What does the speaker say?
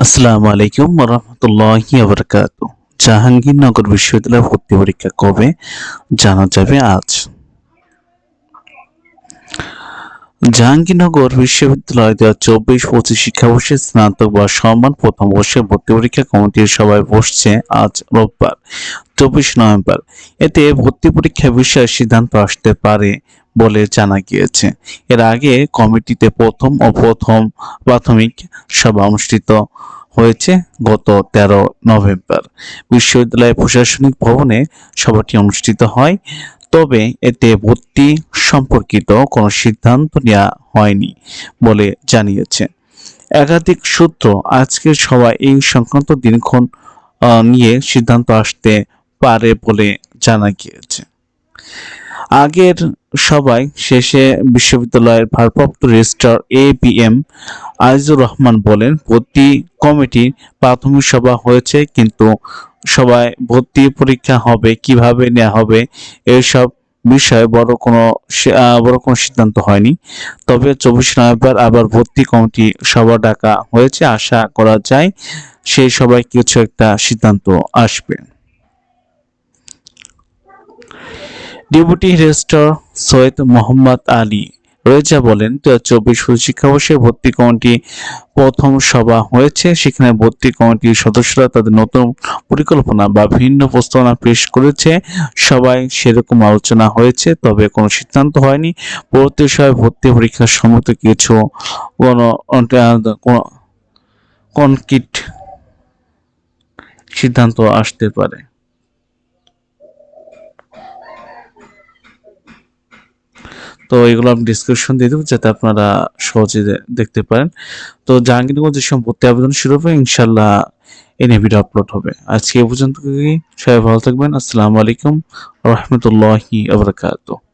আসসালামু আলাইকুম রহমতুল্লাহি বারাকাতুহু। জাহাঙ্গীরনগর বিশ্ববিদ্যালয়ে ভর্তি পরীক্ষা কবে জানা যাবে আজ। জাহাঙ্গীরনগর বিশ্ববিদ্যালয় 2024-25 শিক্ষাবর্ষে স্নাতক বা সম্মান প্রথম বর্ষে ভর্তি পরীক্ষা কমিটির সভায় বসছে আজ রোববার 24 নভেম্বর। এতে ভর্তি পরীক্ষা বিষয়ে সিদ্ধান্ত আসতে পারে বলে জানা গিয়েছে। এর আগে কমিটিতে প্রথম প্রাথমিক সভা অনুষ্ঠিত হয়েছে গত 13 নভেম্বর। বিশ্ববিদ্যালয়ের প্রশাসনিক ভবনে সভাটি অনুষ্ঠিত হয়, তবে এতে ভর্তি সম্পর্কিত কোনো সিদ্ধান্ত নেওয়া হয়নি বলে জানিয়েছে একাধিক সূত্র। আজকের সভায় এই সংক্রান্ত দিনক্ষণ নিয়ে সিদ্ধান্ত আসতে পারে বলে জানা গিয়েছে। আগের সভায় শেষে বিশ্ববিদ্যালয়ের ভারপ্রাপ্ত রেজিস্ট্রার ABM আজিজুর রহমান বলেন, ভর্তি কমিটির প্রাথমিক সভা হয়েছে, কিন্তু সবাই ভর্তি পরীক্ষা হবে কিভাবে নেওয়া হবে এইসব বিষয়ে বড় কোনো সিদ্ধান্ত হয়নি। তবে 24 নভেম্বর আবার ভর্তি কমিটি সভা ডাকা হয়েছে। আশা করা যায় সেই সভায় কিছু একটা সিদ্ধান্ত আসবে। ডেপুটি রেজিস্ট্রার সৈয়দ মোহাম্মদ আলী রেজা বলেন, 2024 শিক্ষাবর্ষে ভর্তি কমিটি প্রথম সভা হয়েছে। সেখানে ভর্তি কমিটির সদস্যরা তাদের নতুন পরিকল্পনা বা ভিন্ন প্রস্তাবনা পেশ করেছে। সবাই সেরকম আলোচনা হয়েছে, তবে কোনো সিদ্ধান্ত হয়নি। পরবর্তী সভায় ভর্তি পরীক্ষার সম্মত কিছু কনক্রিট সিদ্ধান্ত আসতে পারে। তো এগুলো আমি ডিসক্রিপশন দিয়ে দেবো যাতে আপনারা সহজে দেখতে পারেন। তো জাহাঙ্গীরনগর যে ভর্তি আবেদন শুরু হবে, ইনশাল্লাহ এই নিয়ে ভিডিও আপলোড হবে। আজকে এ পর্যন্ত, সবাই ভালো থাকবেন। আসসালামু আলাইকুম রহমতুল্লাহি ওয়া বারাকাতুহু।